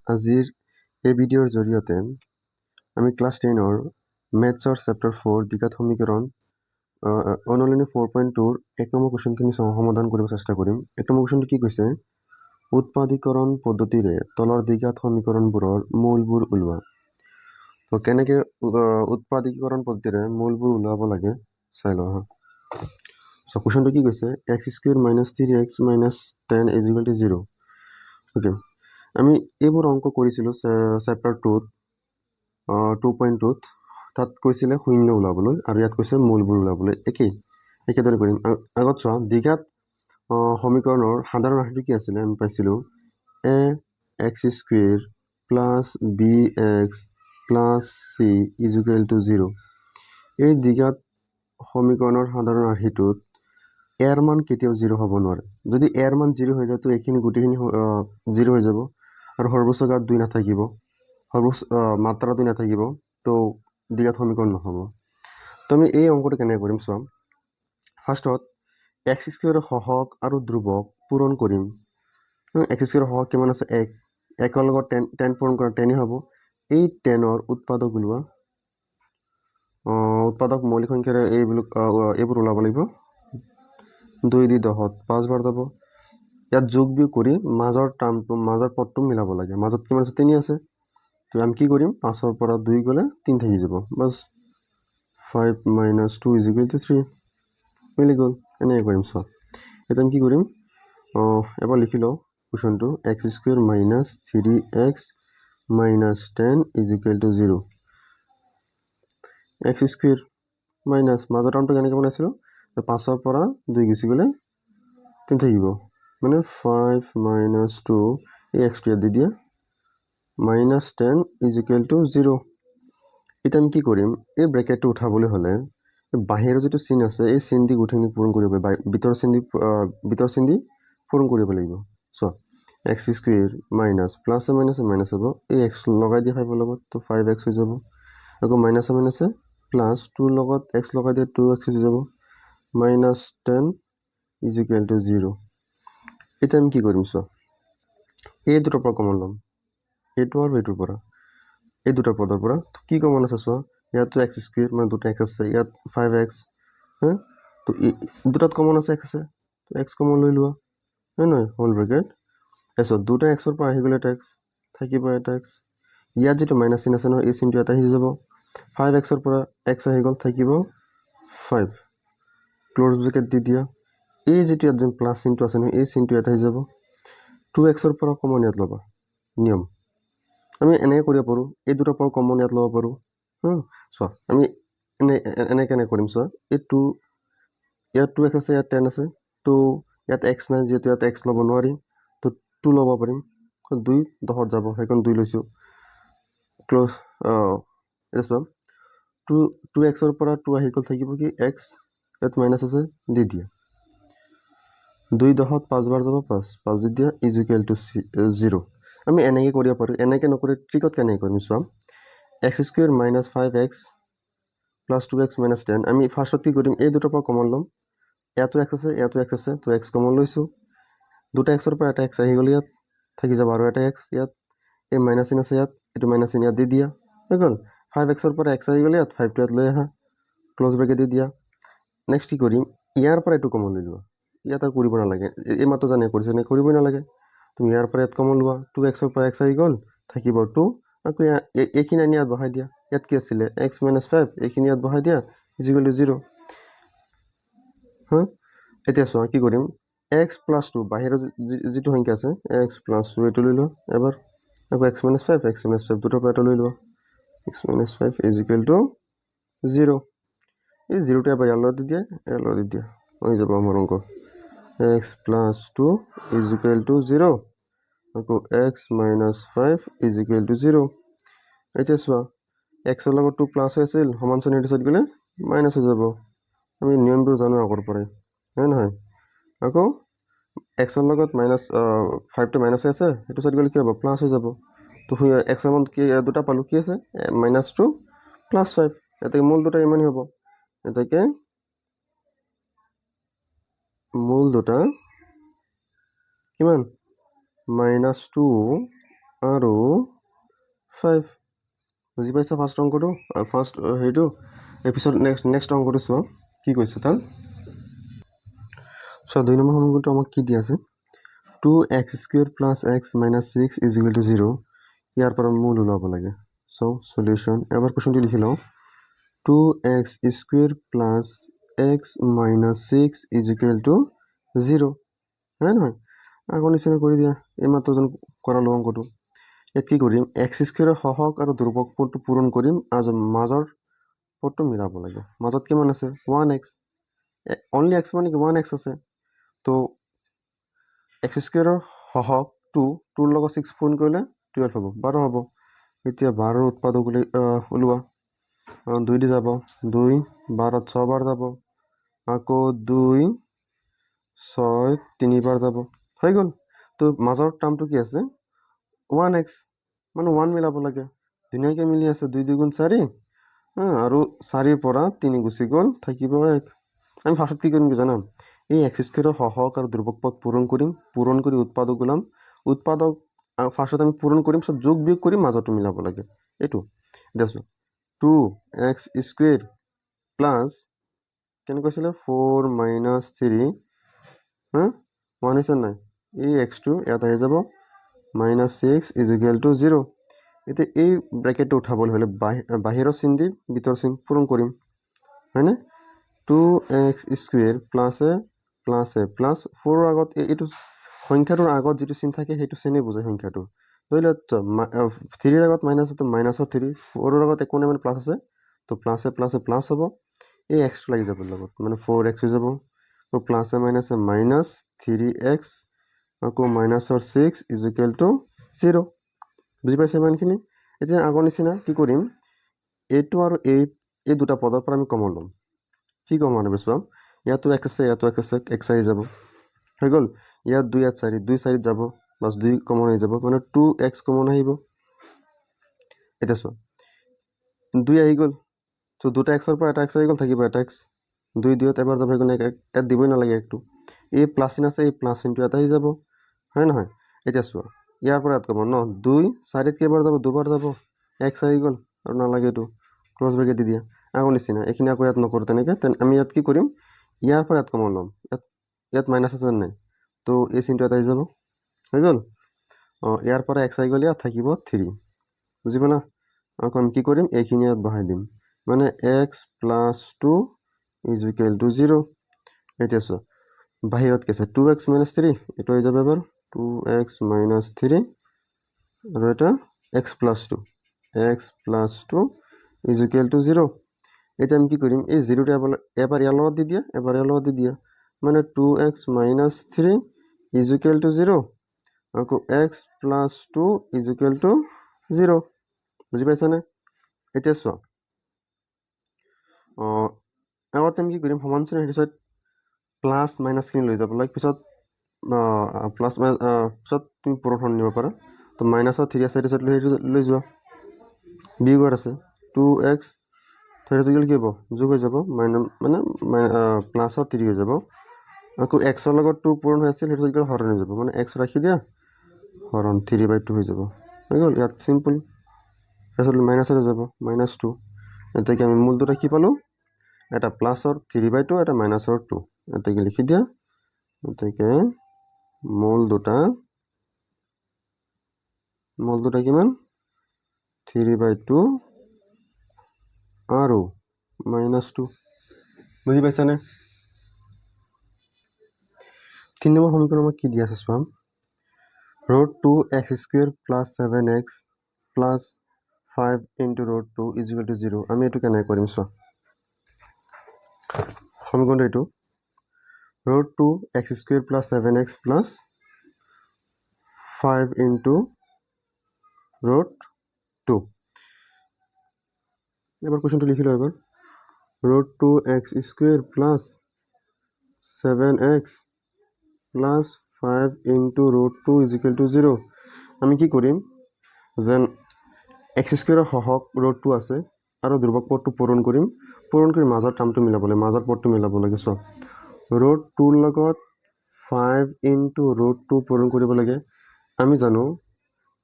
আজিৰ এই ভিডিঅ'ৰ জৰিয়তে আমি ক্লাছ 10ৰ মেথছৰ চেপ্টাৰ 4 দ্বিঘাত সমীকৰণ অনুশীলনী 4.2ৰ 1 নম্বৰ কুৱেশ্যনখিনি সমাধান কৰিব চেষ্টা কৰিম। 1 নম্বৰ কুৱেশ্যনটো কি কৈছে? উৎপাদীকৰণ পদ্ধতিৰে তলৰ দ্বিঘাত সমীকৰণবোৰৰ মূলবোৰ ওলোৱা। তো কেনেকৈ উৎপাদীকৰণ পদ্ধতিৰে মূলবোৰ ওলাব লাগে চাই লওঁ। সো কুৱেশ্যনটো কি কৈছে? x² - 3x - 10 = 0। ওকে, আমি এইবোৰ অংক কৰিছিলোঁ চেপ্টাৰ 2.2ত। তাত কৈছিলে শূন্য ওলাবলৈ আৰু ইয়াত কৈছে মূলবোৰ ওলাবলৈ। একেদৰে কৰিম। আগত চোৱা, দ্বিঘাত সমীকৰণৰ সাধাৰণ ৰাশিটো কি আছিলে? আমি পাইছিলোঁ ax² + bx + c = 0। এই দ্বিঘাত সমীকৰণৰ সাধাৰণ ৰাশিটোত এৰ মান কেতিয়াও 0 হ'ব নোৱাৰে। যদি এৰ মান 0 হৈ যায় তো এইখিনি গোটেইখিনি 0 হৈ যাব আৰু সৰ্বোচ্চ ঘাত 2 নাথাকিব, মাত্ৰা 2 নাথাকিব, তো দ্বিঘাত সমীকৰণ নহ'ব। তো আমি এই অংকটো কেনেকৈ কৰিম চোৱা। ফাৰ্ষ্টত x² সহগ আৰু ধ্ৰুৱক পূৰণ কৰিম। x² সহগ কিমান আছে? 1। 1ৰ লগত 10 পূৰণ কৰা 10 হ'ব। এই 10ৰ উৎপাদক ওলোৱা। উৎপাদক মৌলিক সংখ্যাৰে এইবোৰ ওলাব লাগিব। 2 দি 10ত 5 বাৰ যাব। ইয়াত যোগ বিয়োগ কৰি মাজৰ পদটো মিলাব লাগে। মাজত কিমান আছে? 3 আছে। তো আমি কি কৰিম? 5ৰ পৰা 2 গ'লে 3 থাকি যাব। বাছ 5 - 2 = 3 মিলি গ'ল। এনেকৈ কৰিম চোৱা। এতিয়া আমি কি কৰিম? এবাৰ লিখি লওঁ কুৱেশ্যনটো। x² - 3x - 10 = 0। x² মাইনাছ মাজৰ টাৰ্মটো কেনেকৈ বনাইছিলোঁ? 5ৰ পৰা 2 গুচি গ'লে 3 থাকিব, মানে 5 - 2 এই x ইয়াত দি দিয়া -10 = 0। এতিয়া আমি কি কৰিম? এই ব্ৰেকেটটো উঠাবলৈ হ'লে বাহিৰৰ যিটো চিন আছে এই চিন দি গোটেইখিনি পূৰণ কৰিব লাগিব। ভিতৰ চিন দি পূৰণ কৰিব লাগিব। চোৱা, x² মাইনাছ প্লাছে মাইনাছে মাইনাছ হ'ব। এই x লগাই দিয়া 5ৰ লগত, তো 5x হৈ যাব। আকৌ মাইনাছে মাইনাছে প্লাছ 2ৰ লগত x লগাই দিয়ে 2x হৈ যাব। -10 = 0। এতিয়া আমি কি কৰিম চোৱা, এই দুটাৰ পৰা কমন ল'ম, এইটো আৰু এইটোৰ পৰা, এই দুটা পদৰ পৰা কি কমন আছে চোৱা। ইয়াতো x² মানে দুটা x আছে, ইয়াত 5x, তো দুটাত কমন আছে x আছে, তো x কমন লৈ লোৱা, হয় নহয়? Whole bracket. তাৰপিছত দুটা xৰ পৰা আহি গ'লে এটা x থাকিব, এটা x। ইয়াত যিটো মাইনাছ চিন আছে নহয়, এই চিনটো এটা আহি যাব। 5xৰ পৰা x আহি গ'ল, থাকিব 5, ক্ল'জ ব্ৰেকেট দি দিয়া। এই যিটো ইয়াত যেন প্লাছ চিনটো আছে নহয়, এই চিনটো ইয়াত আহি যাব। 2xৰ পৰা কমন ইয়াত ল'বা, নিয়ম। আমি এনেকৈ কৰিব পাৰোঁ, এই দুটাৰ পৰা কমন ইয়াত ল'ব পাৰোঁ। চোৱা, আমি এনেকৈ কৰিম চোৱা। ইয়াত 2x আছে, ইয়াত 10 আছে, তো ইয়াত x নাই, যিহেতু ইয়াত x ল'ব নোৱাৰি, তো 2 ল'ব পাৰিম। 2 10ত যাব, সেইখন 2 লৈছোঁ। ক্ল'জ এতিয়া চোৱা, 2xৰ পৰা 2 আহি গ'ল, থাকিব কি x, ইয়াত মাইনাছ আছে, দি দিয়া। 2 10ত 5 বাৰ যাব, 5 দি দিয়া = 0। আমি এনেকৈ কৰিব পাৰোঁ। এনেকৈ নকৰি ট্ৰিকত কেনেকৈ কৰিম চোৱা। x² - 5x + 2x - 10। আমি ফাৰ্ষ্টত কি কৰিম? এই দুটাৰ পৰা কমন ল'ম। ইয়াতো x আছে, ইয়াতো x আছে, তো x কমন লৈছোঁ। দুটা xৰ পৰা এটা x আহি গ'ল, ইয়াত থাকি যাব আৰু এটা x ইয়াত। এই মাইনাছ চিন আছে ইয়াত, এইটো মাইনাছ চিন ইয়াত দি দিয়া, হৈ গ'ল। 5xৰ পৰা x আহি গ'ল, ইয়াত 5টো ইয়াত লৈ আহা, ক্ল'জ ব্ৰেকেট দি দিয়া। নেক্সট কি কৰিম? ইয়াৰ পৰা এইটো কমন লৈ লোৱা। ইয়াত আৰু কৰিব নালাগে, এই মাত্ৰ জানে কৰিছে, এনেকৈ কৰিবই নালাগে। তুমি ইয়াৰ পৰা ইয়াত কমন লোৱা, 2xৰ পৰা x আহি গ'ল, থাকিব 2। আকৌ এইখিনি আনি ইয়াত বহাই দিয়া। ইয়াত কি আছিলে? x - 5, এইখিনি ইয়াত বহাই দিয়া = 0। এতিয়া চোৱা কি কৰিম? x + 2 বাহিৰৰ যিটো সংখ্যা আছে, x + 2 এইটো লৈ লোৱা এবাৰ। আকৌ x - 5 দুটাৰ পৰা এটা লৈ লোৱা, x - 5 = 0। এই 0টো এবাৰ ইয়াৰ লগত দি দিয়া, ইয়াৰ লগত দি দিয়া, হৈ যাব আমাৰ অংক। x + 2 = 0, আকৌ x - 5 = 0। এতিয়া চোৱা, xৰ লগত 2 প্লাছ হৈ আছিল, সমান চিন এইটো চাইড গ'লে মাইনাছ হৈ যাব। আমি নিয়মবোৰ জানো আগৰ পৰাই, হয় নহয়? আকৌ xৰ লগত 5টো মাইনাছ হৈ আছে, সেইটো চাইড গ'লে কি হ'ব? প্লাছ হৈ যাব। তো xৰ মান কি দুটা পালোঁ, কি আছে? -2 + 5। এতেকে মূল দুটা ইমানেই হ'ব। এতেকে মূল দুটা কিমান? -2 আৰু 5 বুজি পাইছা ফাৰ্ষ্ট অংকটো ফাৰ্ষ্ট হেৰিটো এপিছড নেক্সট অংকটো চোৱা কি কৈছে তাত চোৱা 2 নম্বৰ সমীকৰণটো আমাক কি দি আছে 2x² + x - 6 = 0 ইয়াৰ পৰা মূল ওলাব লাগে চ' সলিউশ্যন এবাৰ কুৱেশ্যনটো লিখি লওঁ 2x² + x - 6 = 0 হয় নহয় আগৰ নিচিনা কৰি দিয়া এইমাত্ৰ যেন কৰালো অংকটো ইয়াত কি কৰিম x² সহগ আৰু ধ্ৰুৱক পদটো পূৰণ কৰিম আৰু মাজৰ পদটো মিলাব লাগে মাজত কিমান আছে 1x অনলি x মানে কি 1x আছে তো x² সহগ 2 ৰ লগত 6 পূৰণ কৰিলে 12 হ'ব 12 হ'ব এতিয়া 12ৰ উৎপাদক ওলোৱা 2 দি যাব 2 12ত 6 বাৰ যাব আকৌ 2 6 3 বাৰ যাব হৈ গ'ল তো মাজৰ টাৰ্মটো কি আছে 1x মানে 1 মিলাব লাগে ধুনীয়াকৈ মিলি আছে 2 2 গুণ 4 আৰু 4ৰ পৰা 3 গুচি গ'ল থাকিব 1 আমি ফাৰ্ষ্টত কি কৰিম জানা এই x² সহগ আৰু ধ্ৰুৱক পদ পূৰণ কৰিম পূৰণ কৰি উৎপাদক ওলাম উৎপাদক ফাৰ্ষ্টত আমি পূৰণ কৰিম সব যোগ বিয়োগ কৰি মাজতো মিলাব লাগে এইটো দেচোন 2x² প্লাছ কেনেকৈ আছিলে 4 - 3 1 হৈছে নাই এই x2 ইয়াত আহি যাব -6 = 0 এতিয়া এই ব্ৰেকেটটো উঠাবলৈ হ'লে বাহিৰৰ চিন দি ভিতৰৰ চিন পূৰণ কৰিম হয়নে 2x² প্লাছ 4ৰ আগত এইটো সংখ্যাটোৰ আগত যিটো চিন থাকে সেইটো চিনেই বুজায় সংখ্যাটো ধৰি লওক 3ৰ আগত মাইনাছ আছে মাইনাছৰ 3 4ৰ আগত একো নাই মানে প্লাছ আছে তো প্লাছ হ'ব এই এক্সটো লাগি যাব লগত মানে 4x হৈ যাব তো প্লাছে মাইনাছে -3x আকৌ -6 = 0 বুজি পাইছে ইমানখিনি এতিয়া আগৰ নিচিনা কি কৰিম এইটো আৰু এই দুটা পদৰ পৰা আমি কমন ল'ম কি কমন হ'ব চোৱা ইয়াতো x আছে ইয়াতো x আছে x আহি যাব হৈ গ'ল ইয়াত 2 ইয়াত 4 2 4 যাব প্লাছ 2 কমন আহি যাব মানে 2x কমন আহিব এটা চোৱা 2 আহি গ'ল তো দুটা xৰ পৰা এটা x আহি গ'ল থাকিব এটা x 2 2ত এবাৰ যাব গ'লে ইয়াত দিবই নালাগে একটো এই প্লাছ চিন আছে এই প্লাছ চিনটো ইয়াত আহি যাব হয় নহয় এতিয়া চোৱা ইয়াৰ পৰা ইয়াত কমন ন 2 4ত কেইবাৰ যাব দুবাৰ যাব x আহি গ'ল আৰু নালাগে এইটো ক্লজ ব্ৰেকেট দি দিয়া আগৰ নিচিনা এইখিনি আকৌ ইয়াত নকৰোঁ তেনেকৈ আমি ইয়াত কি কৰিম ইয়াৰ পৰা ইয়াত কমন ল'ম ইয়াত মাইনাছ আছে নাই তো এই চিনটো ইয়াত আহি যাব হৈ গ'ল ইয়াৰ পৰা x আহি গ'ল ইয়াত থাকিব 3 বুজি পালা আকৌ আমি কি কৰিম এইখিনি ইয়াত বহাই দিম মানে x + 2 = 0 এতিয়া চোৱা বাহিৰত কি আছে 2x - 3 এইটো হৈ যাব এবাৰ 2x - 3 আৰু এটা x + 2 = 0 এতিয়া আমি কি কৰিম এই 0টো এবাৰ ইয়াৰ লগত দি দিয়া এবাৰ ইয়াৰ লগত দি দিয়া মানে 2x - 3 = 0 আকৌ x + 2 = 0 বুজি পাইছানে এতিয়া চোৱা আগতে আমি কি কৰিম সমান চিন সেইটো চাইড প্লাছ মাইনাছখিনি লৈ যাব লাগে পিছত প্লাছ পিছত তুমি পূৰণ নিব পাৰা তো -3 আছে সেইটো চাইড লৈ যোৱা বিয়োগত আছে 2x সেইটো গ'লে কি হ'ব যোগ হৈ যাব মানে প্লাছৰ 3 হৈ যাব আকৌ এক্সৰ লগত 2 পূৰণ হৈ আছিল সেইটো গ'লে হৰণ হৈ যাব মানে x ৰাখি দিয়া হৰণ 3/2 হৈ যাব হৈ গ'ল ইয়াত চিম্পল তাৰপিছত মাইনাছৰ হৈ যাব -2 এতিয়া আমি মূল দুটা কি পালোঁ এটা প্লাছৰ 3/2 এটা মাইনাছৰ 2 এতেকে লিখি দিয়া এতেকে মূল দুটা কিমান 3/2 আৰু -2 বুজি পাইছানে 3 নম্বৰ সমীকৰণ আমাক কি দিয়া আছে চোৱা √2x² + 7x + 5 × √2 = 0 আমি এইটো কেনেকৈ কৰিম চোৱা সমীকৰণটো এইটো √2x² + 7x + 5 × √2 এবাৰ কুৱেশ্যনটো লিখি লওঁ এবাৰ √2x² + 7x + 5 × √2 = 0 আমি কি কৰিম যেন x² সহগ √2 আছে আৰু ধ্ৰুৱক পদটো পূৰণ কৰিম পূৰণ কৰি মাজৰ টাৰ্মটো মিলাব লাগে মাজৰ পদটো মিলাব লাগে চোৱা √2ৰ লগত 5 × √2 পূৰণ কৰিব লাগে আমি জানো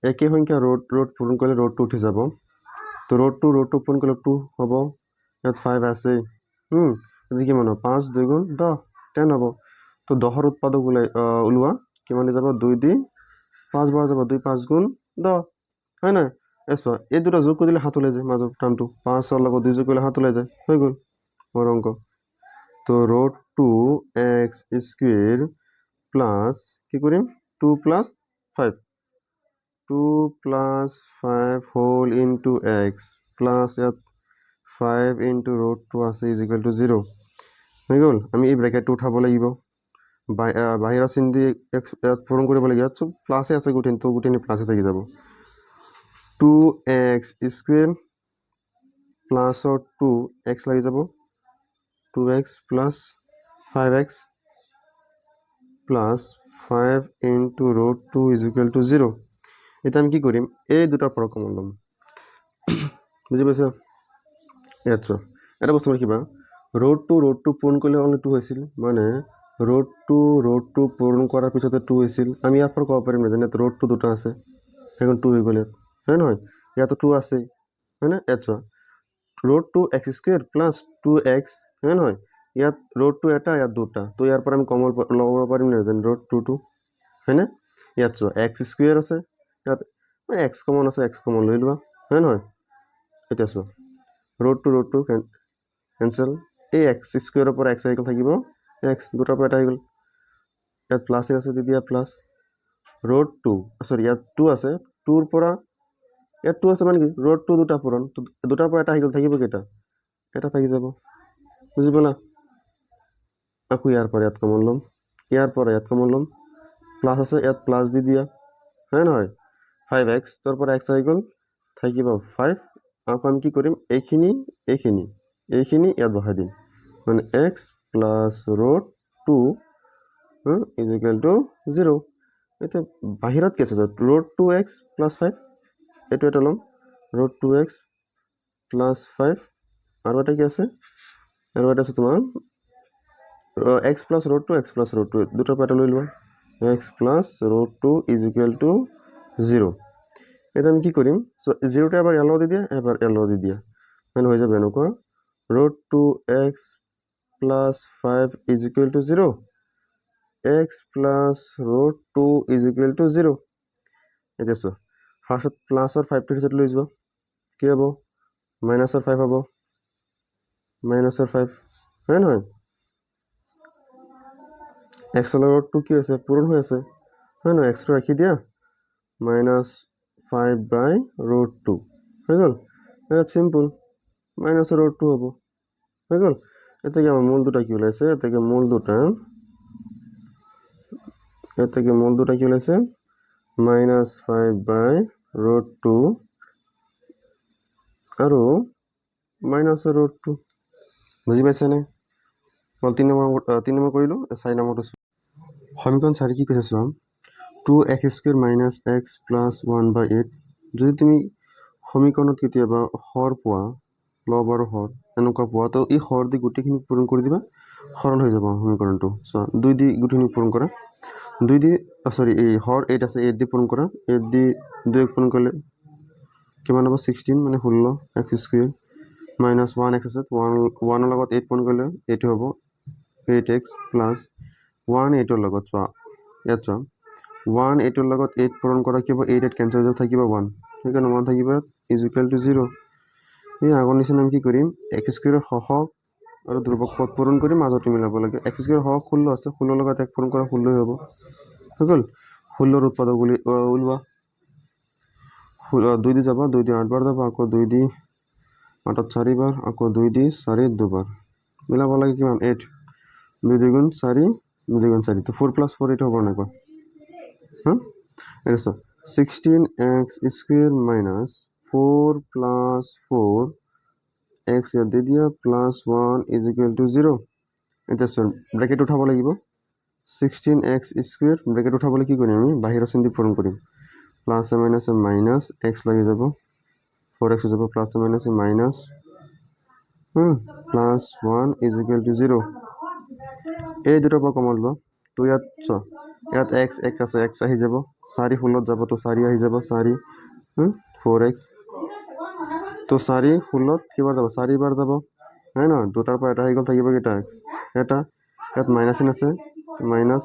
একে সংখ্যা ৰোড পূৰণ কৰিলে ৰোডটো উঠি যাব তো ৰোডটো পূৰণ কৰিলে 2 হ'ব ইয়াত 5 আছে এতিয়া কিমান হ'ব 5 2 গুণ 10 10 হ'ব তো 10ৰ উৎপাদক ওলোৱা কিমান হৈ যাব 2 দি 5 বাৰ যাব 2 5 গুণ 10 হয় নাই চোৱা এই দুটা যোগ কৰি দিলে হাত ওলাই যায় মাজৰ টাৰ্মটো 5ৰ লগত 2 যোগ কৰিলে হাত ওলাই যায় হৈ গ'ল মোৰ অংক তো ৰোড 2x স্কুৱেৰ প্লাছ কি কৰিম 2 plus 5 2 plus 5 whole into x plus ইয়াত 5 ইনটু ৰোড 2 আছে ইজ ইকুৱেল টু 0 হৈ গ'ল আমি এই ব্ৰেকেটটো উঠাব লাগিব বাহিৰা চিন দি ইয়াত পূৰণ কৰিব লাগিব ইয়াত চব প্লাছে আছে গোটেইখিনি প্লাছে থাকি যাব 2x স্কুৱেৰ প্লাছৰ 2x লাগি যাব 2x plus 5x plus 5 into road 2 is equal to 0 এতিয়া আমি কি কৰিম এই দুটাৰ পৰা কমন ল'ম বুজি পাইছা ইয়াত চোৱা এটা বস্তু ৰাখিবা ৰোড টু পূৰণ কৰিলে অনলি 2 হৈছিল মানে ৰোড টু পূৰণ কৰাৰ পিছতে 2 হৈছিল আমি ইয়াৰ পৰা ক'ব পাৰিম যেনে ৰোড 2 দুটা আছে সেইখন 2 হৈ গ'ল ইয়াত হয় নহয় ইয়াতো 2 আছে হয় না ইয়াত চোৱা road 2x square plus 2x হয় নহয় ইয়াত ৰোড 2 এটা ইয়াত দুটা তো ইয়াৰ পৰা আমি কমন ল'ব পাৰিম না যেন ৰোড 2 হয়নে ইয়াত চোৱা x স্কুৱেৰ আছে ইয়াত x কমন আছে x কমন লৈ লোৱা হয় নহয় এতিয়া চোৱা ৰোড টু কেনচেল এই x স্কুৱেৰৰ পৰা x আহি থাকিব x দুটাৰ পৰা এটা আহি গ'ল ইয়াত প্লাছ আছে তেতিয়া প্লাছ ৰোড 2 সৰি ইয়াত 2 আছে 2ৰ পৰা ইয়াত 2 আছে মানে কি ৰোড 2 দুটা পূৰণ দুটাৰ পৰা এটা আহি গ'ল থাকিব কেইটা এটা থাকি যাব বুজি পালা আকৌ ইয়াৰ পৰা ইয়াত কমন ল'ম ইয়াৰ পৰা ইয়াত কমন ল'ম প্লাছ আছে ইয়াত প্লাছ দি দিয়া হয় নহয় 5x তোৰ পৰা x আহি গ'ল থাকিব 5 আকৌ আমি কি কৰিম এইখিনি ইয়াত বহাই দিম মানে x plus road 2 is equal to 0 এতিয়া বাহিৰত কি আছে ৰোড 2x প্লাছ 5 এইটো এটা ল'ম ৰোড 2x প্লাছ 5 আৰু এটা কি আছে আৰু এটা আছে তোমাৰ x প্লাছ ৰোড 2 দুটাৰ পৰা এটা লৈ লোৱা x plus road 2 is equal to 0 এটা আমি কি কৰিম সো 0টা এবাৰ এল দি দিয়া এবাৰ এল দি দিয়া মানে হৈ যাব এনেকুৱা road 2x plus 5 is equal to 0 x plus road 2 is equal to 0 এতিয়া চোৱা ফাৰ্ষ্টত প্লাছৰ 5টো পিছত লৈ যোৱা কি হ'ব মাইনাছৰ 5 হ'ব মাইনাছৰ 5 হয় নহয় x ৰোড 2 কি আছে পূৰণ হৈ আছে হয় নহয় x টো ৰাখি দিয়া মাইনাছ 5 বাই ৰোড 2 হৈ গ'ল এটা সিম্পল মাইনাছ ৰোড 2 হ'ব হৈ গ'ল এতিয়া কি আমাৰ মূল দুটা কি ওলাইছে এতিয়া মূল দুটা কি ওলাইছে মাইনাছ 5 বাই ৰোড 2 আৰু মাইনাছ ৰোড 2 বুজি পাইছানে মই 3 নম্বৰ কৰিলো 4 নম্বৰটো সমীকৰণ 4 কি কৈছে চোৱা 2x square minus x plus 1/8 যদি তুমি সমীকৰণত কেতিয়াবা হৰ পোৱা লব আৰু হৰ এনেকুৱা পোৱা তো এই হৰ দি গোটেইখিনি পূৰণ কৰি দিবা সৰল হৈ যাব সমীকৰণটো চোৱা 2 দি গোটেইখিনি পূৰণ কৰা 2 দি সৰি এই হৰ 8 আছে 8 দি পূৰণ কৰা 8 দি 2 পূৰণ কৰিলে কিমান হ'ব 16 মানে 16 x স্কুৱেৰ মাইনাছ 1x আছে 1ৰ লগত 8 পূৰণ কৰিলে এইটো হ'ব 8x প্লাছ 1 8ৰ লগত চোৱা ইয়াত চোৱা 1 8ৰ লগত 8 পূৰণ কৰা কি হ'ব 8 কেনচেল হৈ থাকিব 1 সেইকাৰণে 1 থাকিব ইজ ইকুৱেল টু 0 এই আগৰ নিচিনা আমি কি কৰিম x স্কুৱেৰৰ হহক আৰু ধ্ৰুৱক পদ পূৰণ কৰি মাজতে মিলাব লাগে x স্কুৱেৰ হহক 16 আছে 16ৰ লগত 1 পূৰণ কৰা 16 হ'ব হৈ গ'ল 16ৰ উৎপাদক বুলি ওলোৱা 2 দি যাব 2 দি 8 বাৰ যাব আকৌ 2 দি 8ত 4 বাৰ আকৌ 2 দি 4 দুবাৰ মিলাব লাগে কিমান 8 2 2 গুণ 4 2 গুণ 4 তো 4 প্লাছ 4 এটা হ'ব না কোৱা এটা 16x square minus 4 plus 4 x ইয়াত দি দিয়া প্লাছ 1 ইজ ইকুৱেল টু 0 এতিয়া চোন ব্ৰেকেট উঠাব লাগিব 16x স্কুৱেৰ ব্ৰেকেট উঠাবলৈ কি কৰিম আমি বাহিৰৰ চিন দি পূৰণ কৰিম প্লাছ মাইনাছে মাইনাছ x লাগি যাব 4x হৈ যাব প্লাছ মাইনাছে minus plus 1 is equal to 0 এই দুটাৰ পৰা কমন লোৱা তো ইয়াত চোৱা ইয়াত এক্স আছে এক্স আহি যাব 4 16 যাব তো 4 আহি যাব 4 4x তো 4 16 কিবাৰ যাব 4 বাৰ যাব হয় না দুটাৰ পৰা এটা আহি গ'ল থাকিব কেইটা x এটা ইয়াত মাইনাস চিন আছে মাইনাস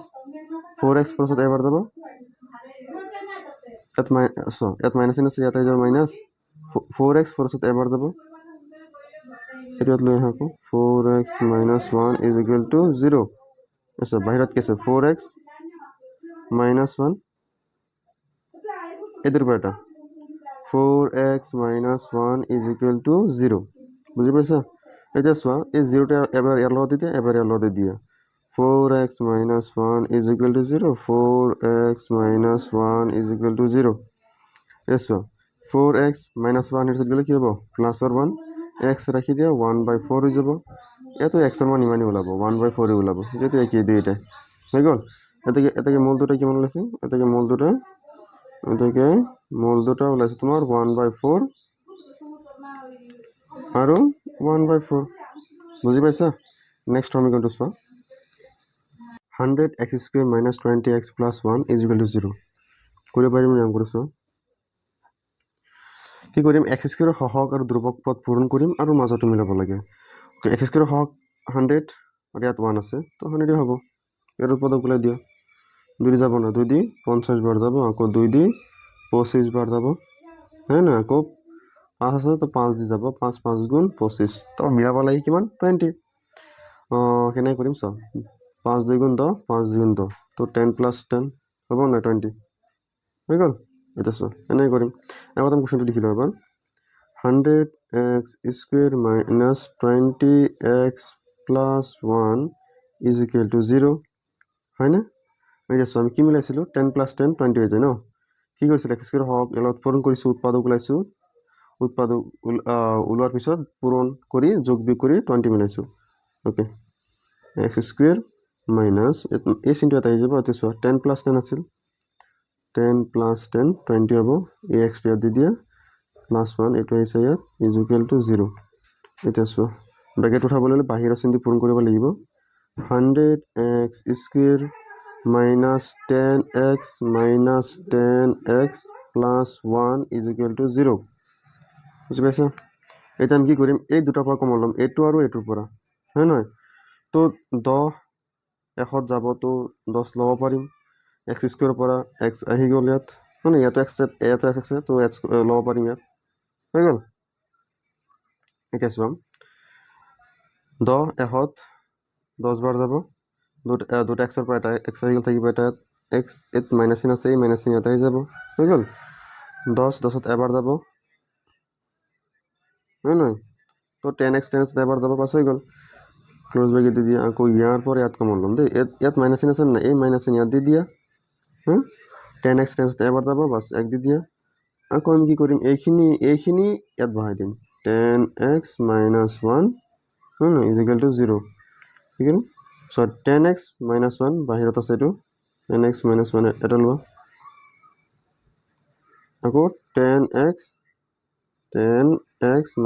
4x পাছত এবাৰ যাব ইয়াত মাইনাস চিন আছে ইয়াত আহি যাব মাইনাস 4x পাছত এবাৰ যাব এটাত লৈ আহো 4x - 1 = 0 আছে বাহিৰত কি আছে 4x - 1 এটাৰ পৰা এটা 4x - 1 = 0 বুজি পাইছা এতিয়া চোৱা এই 0টা এবাৰ ইয়াৰ লগত দিয়া এবাৰ ইয়াৰ লগত দিয়া 4x - 1 = 0 4x - 1 = 0 এতিয়া চোৱা 4x - 1 এৰ গলে কি হ'ব +1 x ৰাখি দিয়া 1/4 হৈ যাব এটো x এর মান ইমানই ওলাব 1/4 ওলাব যেটো কি দুইটা হৈ গল এটাকে মূল দুটা কিমান ওলাইছে এটাকে মূল দুটা ওলাইছে তোমাৰ 1/4 আৰু 1/4 বুজি পাইছা নেক্সট সমীকৰণটো চোৱা 100x² - 20x + 1 = 0 কৰিব পাৰিম না কৰিছো কি কৰিম x² ৰ সহগ আৰু ধ্ৰুবক পদ পূৰণ কৰিম আৰু মাজটো মিলাব লাগে তো x² ৰ সহগ 100 আৰু ইয়াত 1 আছে তো 100 হ'ব এর পদক ওলাই দিও 2 যাব না 2 দি 50 বার যাব আকৌ 2 দি 25 বার যাব হ্যাঁ না আকৌ 5 আছে তো 5 দি যাব 5 5 গুণ 25 তো মিলাব লাগে কিমান 20 কেনে কৰিম চাও 5 2 গুণ 10 5 2 গুণ 10 তো 10 + 10 হ'ব না 20 হৈ গল এটা সো এনে কৰিম এবাৰ আমি কোশ্চেনটো লিখি লও এবাৰ 100x² - 20x + 1 = 0 হয় না এই যে আমি কি মিলাইছিল 10 + 10 20 হৈ যায় ন কি কৰিছিল x² হক এলত পূৰণ কৰিছো উৎপাদক ওলাইছো উৎপাদক ওলোৱাৰ পিছত পূৰণ কৰি যোগ বিয়োগ কৰি 20 মিলাইছো ওকে x² - এই চিনটো এটা আহি যাব এতে চোৱা 10 + 10 আছিল 10 + 10 20 হ'ব এই x ইয়াত দি দিয়া +1 এটো হৈছে ইয়াত = 0 এটা চোৱা ব্ৰেকেট উঠাবলৈ হলে বাহিৰৰ চিনটো পূৰণ কৰিব লাগিব 100x² - 10x - 10x + 1 = 0 বুজি পাইছা এটা আমি কি কৰিম এই দুটাৰ পৰা কমন লম এটো আৰু এটোৰ পৰা হয় নহয় তো 10 1 যাব তো 10 লব পাৰিম x² ৰ পৰা x আহি গ'ল ইয়াত মানে ইয়াত x আছে তো x লব পাৰিম ইয়াত হৈ গ'ল এতিয়া চোৱা 10 1 10 বাৰ যাব দুটা x এৰ পৰা এটা x আহি গ'ল থাকিব এটা x এত মাইনাস চিন আছে এই মাইনাস চিন ইয়াত আহি যাব হৈ গ'ল 10 10ত এবাৰ যাব হয় নহয় তো 10x 10 এবাৰ যাব পাছ হৈ গ'ল ক্লোজ ব্ৰেকেট দি দিয়া আকৌ ইয়াৰ পৰা ইয়াত কমন লম দেই ইয়াত মাইনাস চিন আছে না এই মাইনাস চিন ইয়াত দি দিয়া 10x 10 এবাৰ যাব বাস 1 দি দিয়া আকৌ আমি কি কৰিম এইখিনি ইয়াত বহাই দিম 10x - 1 = 0 ঠিক আছে সো 10x - 1 বাহিৰত আছে এটো 10x - 1 এটা লোৱা আকৌ 10x -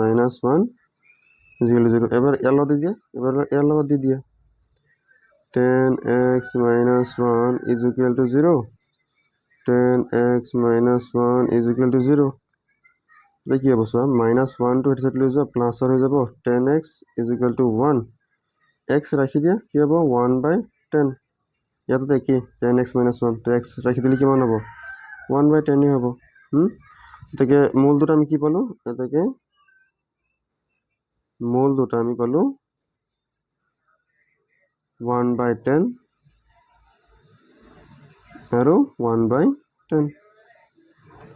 1 = 0 এবাৰ এৰ লগত দি দিয়া এবাৰ এর লগত দি দিয়া 10x - 1 = 0 10x - 1 = 0 দেখি হ'ব চোৱা -1 টো হেডসেট লৈ যোৱা প্লাস হৈ যাব 10x = 1 x ৰাখি দিয়া কি হ'ব 1/10 ইয়াতে দেখি 10x - 1 তো x ৰাখি দিলে কিমান হ'ব 1/10 ই হ'ব এটাকে মূল দুটা আমি কি পালো এটাকে মূল দুটা আমি পালো 1/10 আৰু 1/10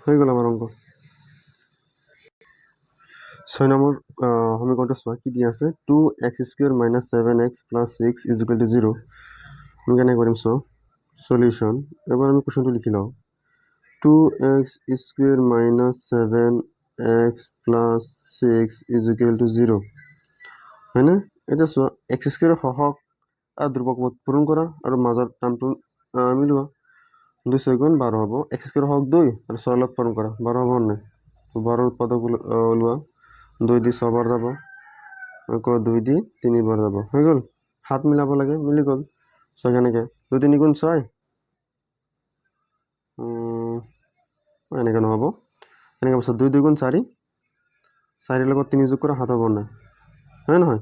হৈ গ'ল আমাৰ অংক 6 নম্বৰ সমীকৰণটো চোৱা কি দিয়া আছে 2x² - 7x + 6 = 0 আমি কেনে কৰিম চোৱা সলিউশন এবাৰ আমি কোশ্চেনটো লিখি লও 2x² - 7x + 6 = 0 হয় না এটা চোৱা x² ৰ সহগ আৰু ধ্ৰুবক পদ পূৰণ কৰা আৰু মাজৰ টাৰ্মটো মিলোৱা 2 6 গুণ 12 হ'ব x² ৰ সহগ 2 আৰু 6 লগত পূৰণ কৰা 12 হ'ব না 12 উৎপাদক ওলোৱা 2 দি 6 বার যাব আকৌ 2 দি 3 বার যাব হৈ গ'ল 7 মিলাব লাগে মিলি গ'ল 6 কেনেকে 2 3 গুণ 6 এনেকৈ নহ'ব এনেকৈ পাছত 2 2 গুণ 4 4 লগত 3 যোগ কৰা 7 হ'ব নাই হয় নহয়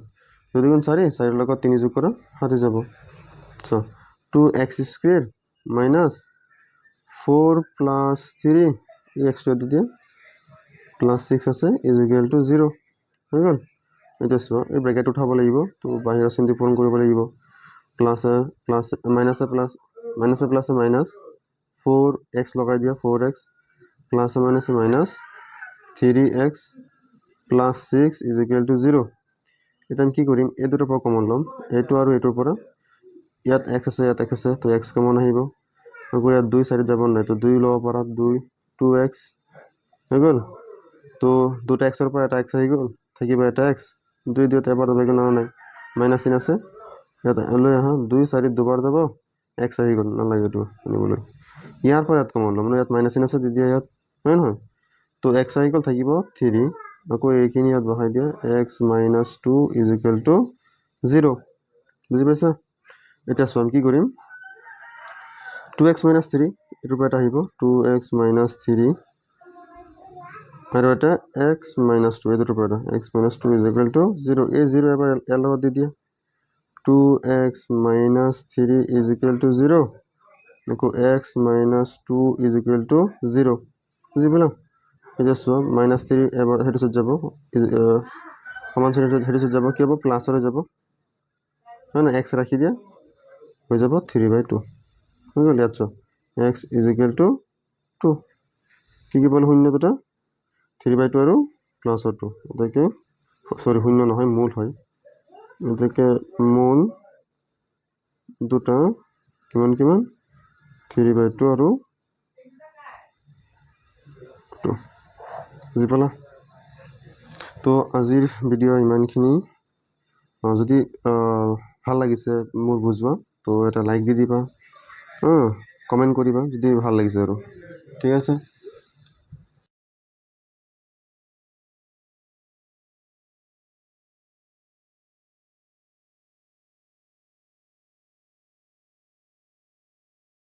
2 2 গুণ 4 4 লগত 3 যোগ কৰা 7 হৈ যাব চ 2x square minus 4 plus 3 x square দিয়ে প্লাস 6 আছে ইজ ইকুয়াল টু 0 হৈ গ'ল এটা চোৱা এই ব্ৰেকেট উঠাব লাগিব তো বাহিৰৰ চিনটো পূৰণ কৰিব লাগিব plus plus minus plus minus 4x লগাই দিয়া 4x plus minus 3x plus 6 is equal to 0 এটা আমি কি কৰিম এই দুটাৰ পৰা কমন ল'ম এইটো আৰু এইটোৰ পৰা ইয়াত x আছে তো x কমন আহিব আকৌ ইয়াত 2 4 যাব নাই তো 2 ল'ব পাৰা 2x হৈ গ'ল তো দুটা x ৰ পৰা এটা x আহি গ'ল থাকিব এটা x 2 2 এবাৰ যাব গ'ল নাই মাইনাস চিন আছে ইয়াত লৈ আহা 2 4 দুবাৰ যাব x আহি গ'ল নালাগে এইটো আনিবলৈ ইয়াৰ পৰা ইয়াত কমন ল'ম মানে ইয়াত মাইনাস চিন আছে দি দিয়া ইয়াত হয় নহয় তো x আহি গ'ল থাকিব 3 আকৌ এইখিনি ইয়াত বহাই দিয়া x minus 2 is equal to 0 বুজি পাইছা এটা সম কি কৰিম 2x minus 3 এর উপর এটা আহিব 2x minus 3 আর এটা x minus 2 এর উপর এটা x minus 2 is equal to 0 এই 0 এবার এর লগত দি দিয়া 2x minus 3 is equal to 0 দেখো x minus 2 is equal to 0 বুঝি পেলাম এটা সব minus 3 এবার হেড সে যাব সমান চিহ্ন হেড সে যাব কি হবে প্লাস হয়ে যাব হয় না x রাখি দিয়া হয়ে যাব 3/2 হয়ে গেল আচ্ছা x is equal to 2 কি বল শূন্য দুটা 3/2 আৰু প্লাস 2 এটাকে সরি শূন্য নহয় মূল হয় এটাকে মূল দুটা কিমান 3/2 আৰু 2 বুজি পালা তো আজিৰ ভিডিও ইমানখিনি যদি ভাল লাগিছে মোৰ বুজোৱা তো এটা লাইক দি দিবা কমেন্ট কৰিবা যদি ভাল লাগিছে আৰু ঠিক আছে